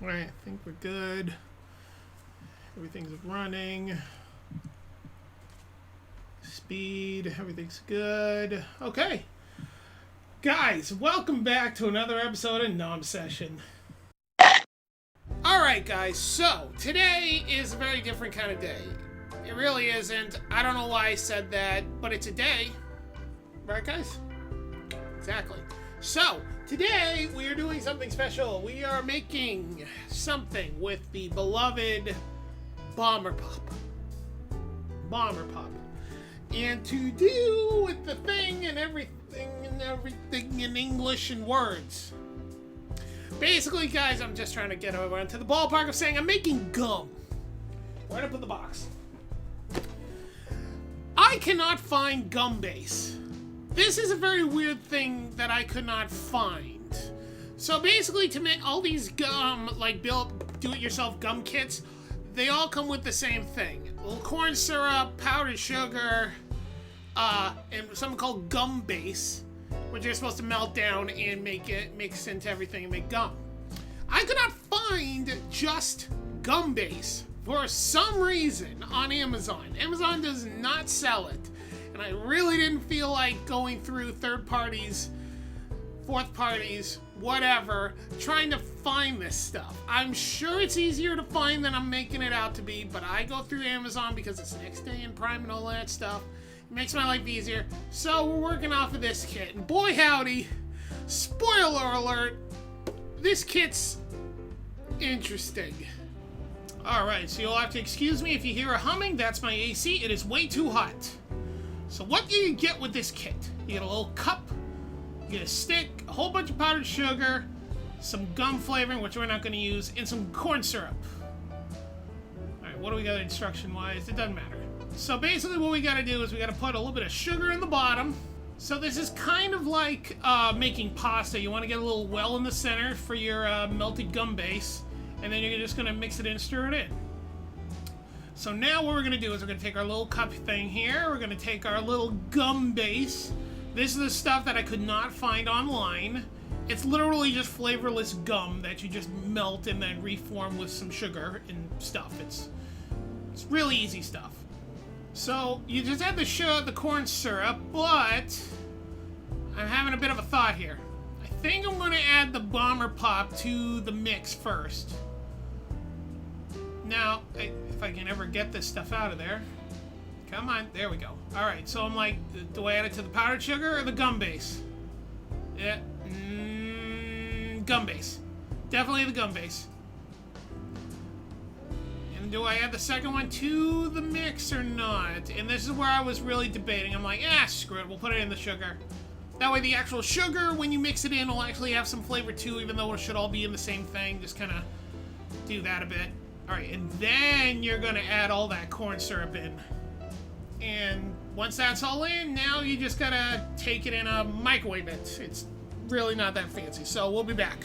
Alright, I think we're good. Everything's running. Speed, everything's good. Okay. Guys, welcome back to another episode of Nom Session. Alright guys, so today is a very different kind of day. It really isn't. I don't know why I said that, but it's a day. Right guys? Exactly. So, today we are doing something special. We are making something with the beloved Bomber Pop. Bomber Pop. And to do with the thing and everything in English and words. Basically, guys, I'm just trying to get over to the ballpark of saying I'm making gum. Right up in the box. I cannot find gum base. This is a very weird thing that I could not find. So basically, to make all these gum, like do-it-yourself gum kits, they all come with the same thing. A little corn syrup, powdered sugar, and something called gum base, which you're supposed to melt down and make it mix into everything and make gum. I could not find just gum base for some reason on Amazon. Amazon does not sell it. And I really didn't feel like going through third parties, fourth parties, whatever, trying to find this stuff. I'm sure it's easier to find than I'm making it out to be, but I go through Amazon because it's next day in Prime and all that stuff. It makes my life easier. So we're working off of this kit. And boy howdy, spoiler alert, this kit's interesting. Alright, so you'll have to excuse me if you hear a humming. That's my AC. It is way too hot. So what do you get with this kit? You get a little cup, you get a stick, a whole bunch of powdered sugar, some gum flavoring, which we're not going to use, and some corn syrup. Alright, what do we got instruction-wise? It doesn't matter. So basically what we got to do is we got to put a little bit of sugar in the bottom. So this is kind of like making pasta. You want to get a little well in the center for your melted gum base, and then you're just going to mix it in and stir it in. So now what we're going to do is we're going to take our little cup thing here. We're going to take our little gum base. This is the stuff that I could not find online. It's literally just flavorless gum that you just melt and then reform with some sugar and stuff. It's really easy stuff. So you just add the corn syrup, but I'm having a bit of a thought here. I think I'm going to add the Bomber Pop to the mix first. Now, if I can ever get this stuff out of there. Come on, there we go. Alright, so I'm like, do I add it to the powdered sugar or the gum base? Yeah, gum base. Definitely the gum base. And do I add the second one to the mix or not? And this is where I was really debating. I'm like, screw it, we'll put it in the sugar. That way the actual sugar, when you mix it in, will actually have some flavor too, even though it should all be in the same thing. Just kind of do that a bit. Alright, and then you're going to add all that corn syrup in. And once that's all in, now you just got to take it in a microwave it. It's really not that fancy, so we'll be back.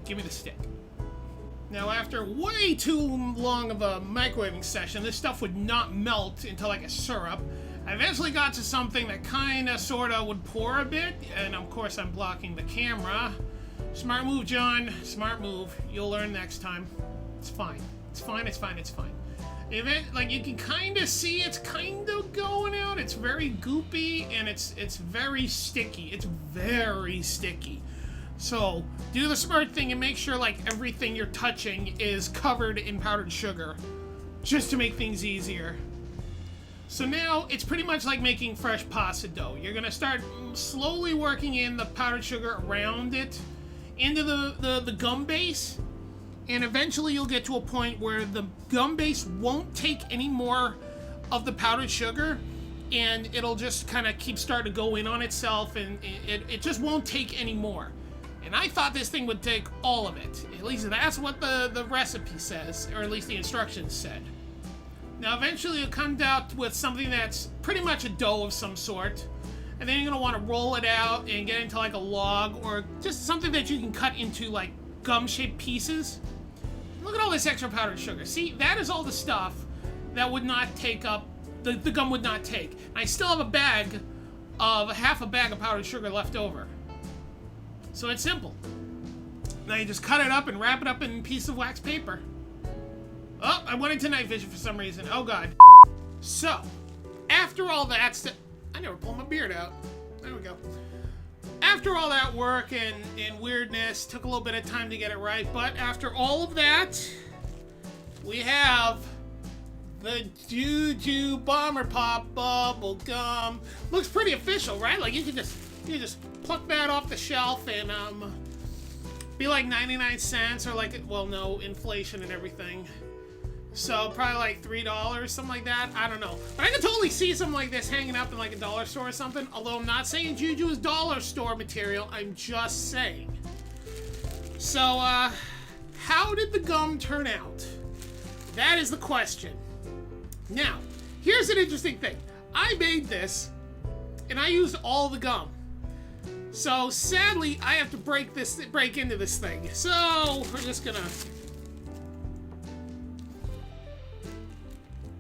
Give me the stick. Now, after way too long of a microwaving session, this stuff would not melt into like a syrup. I eventually got to something that kind of, sort of would pour a bit, and of course I'm blocking the camera. Smart move, John. Smart move. You'll learn next time. It's fine. It's fine, it's fine, it's fine. Like, you can kind of see it's kind of going out. It's very goopy, and it's very sticky. It's very sticky. So, do the smart thing and make sure, like, everything you're touching is covered in powdered sugar. Just to make things easier. So now, it's pretty much like making fresh pasta dough. You're going to start slowly working in the powdered sugar around it, into the gum base, and eventually you'll get to a point where the gum base won't take any more of the powdered sugar, and it'll just kind of starting to go in on itself, and it just won't take any more. And I thought this thing would take all of it. At least that's what the recipe says, or at least the instructions said. Now eventually you'll come out with something that's pretty much a dough of some sort. And then you're going to want to roll it out and get into like a log or just something that you can cut into like gum-shaped pieces. Look at all this extra powdered sugar. See, that is all the stuff that would not take up, the gum would not take. And I still have half a bag of powdered sugar left over. So it's simple. Now you just cut it up and wrap it up in a piece of wax paper. Oh, I went into night vision for some reason. Oh, God. So, after all that stuff... I never pulled my beard out. There we go. After all that work and weirdness, took a little bit of time to get it right, but after all of that, we have the Juju Bomber Pop Bubble Gum. Looks pretty official, right? Like you can just pluck that off the shelf and be like 99 cents or like, well, no, inflation and everything. So probably like $3, something like that. I don't know. But I can totally see something like this hanging up in like a dollar store or something. Although I'm not saying Juju is dollar store material. I'm just saying. So, how did the gum turn out? That is the question. Now, here's an interesting thing. I made this, and I used all the gum. So, sadly, I have to break into this thing. So, we're just gonna...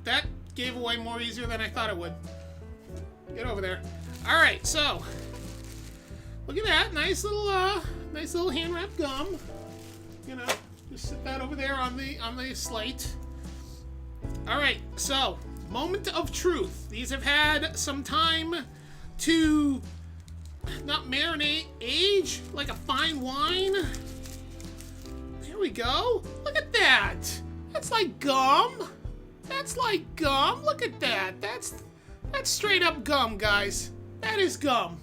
That gave away more easier than I thought it would. Get over there. Alright, so... Look at that. Nice little hand-wrapped gum. You know, just sit that over there on the slate. Alright, so... Moment of truth. These have had some time to... Not marinate, age, like a fine wine. There we go. Look at that. That's like gum. That's like gum. Look at that. That's straight up gum, guys. That is gum.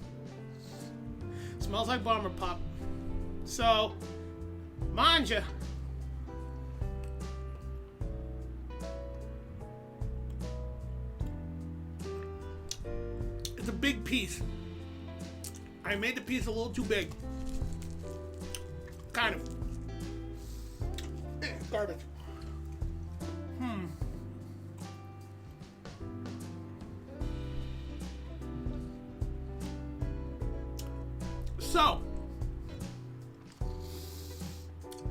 Smells like Bomber Pop. So, mind ya. It's a big piece. I made the piece a little too big. Kind of. Garbage. So,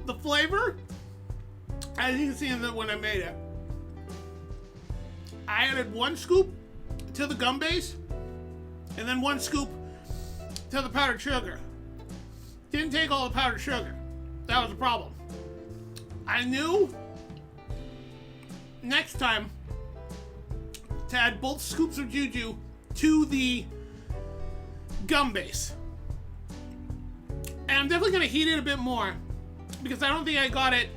the flavor, as you can see when I made it, I added 1 scoop to the gum base, and then 1 scoop to the powdered sugar. Didn't take all the powdered sugar. That was the problem. I knew next time to add both scoops of Juju to the gum base. And I'm definitely going to heat it a bit more because I don't think I got it,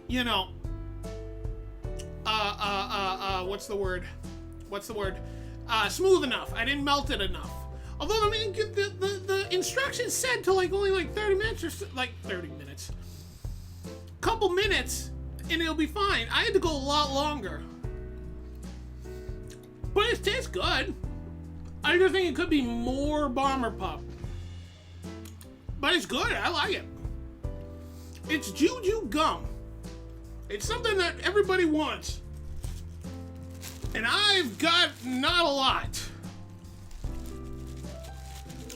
you know, what's the word? Smooth enough. I didn't melt it enough. Although, I mean, the instructions said to like only like 30 minutes or so, like 30 minutes. Couple minutes and it'll be fine. I had to go a lot longer. But it tastes good. I just think it could be more Bomber Pop. But it's good. I like it. It's Juju gum. It's something that everybody wants. And I've got not a lot.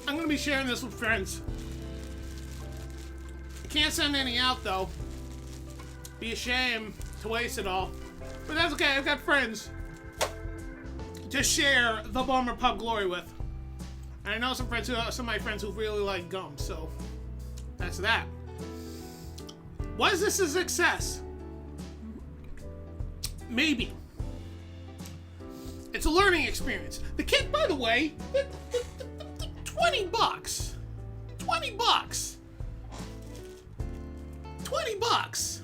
I'm going to be sharing this with friends. Can't send any out, though. Be a shame to waste it all. But that's okay. I've got friends to share the Bomber Pop glory with. And I know some of my friends who really like gum, so that's that. Was this a success? Maybe. It's a learning experience. The kit, by the way, $20. $20. $20.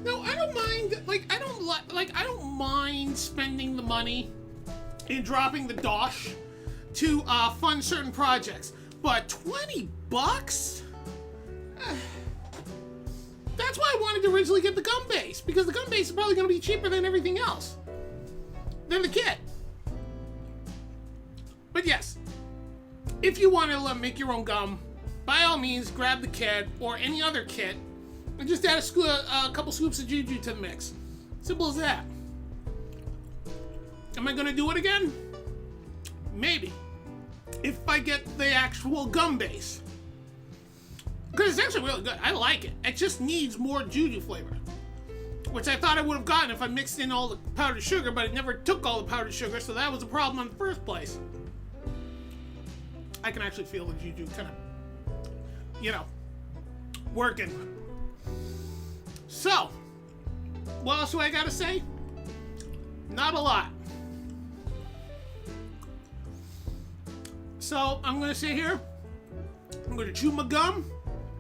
No, I don't mind. I don't mind spending the money and dropping the dosh to fund certain projects, but $20? That's why I wanted to originally get the gum base, because the gum base is probably going to be cheaper than everything else, than the kit. But yes, if you want to make your own gum, by all means, grab the kit or any other kit and just add a couple scoops of Juju to the mix. Simple as that. Am I going to do it again? Maybe. If I get the actual gum base. Because it's actually really good. I like it. It just needs more Juju flavor. Which I thought I would have gotten if I mixed in all the powdered sugar, but it never took all the powdered sugar, so that was a problem in the first place. I can actually feel the Juju kind of, working. So, what else do I gotta say? Not a lot. So, I'm gonna sit here, I'm gonna chew my gum,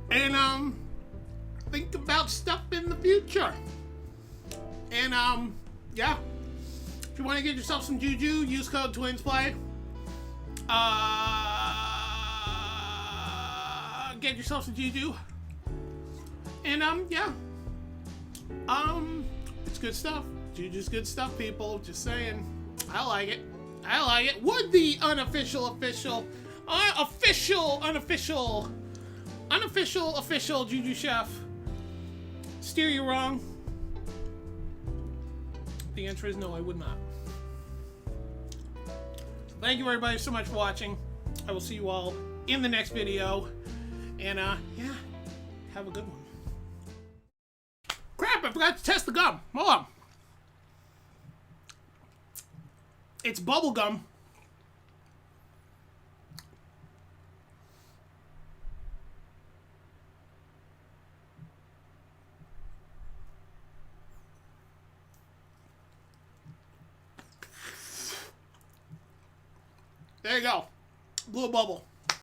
and, think about stuff in the future. And, yeah. If you want to get yourself some Juju, use code TwinsPlay. Get yourself some Juju. And, yeah. It's good stuff. Juju's good stuff, people. Just saying. I like it. I like it. Would the unofficial Juju chef steer you wrong? The answer is no, I would not. Thank you everybody so much for watching. I will see you all in the next video. And, yeah, have a good one. Crap, I forgot to test the gum. Hold on. It's bubble gum. There you go. Blew a bubble.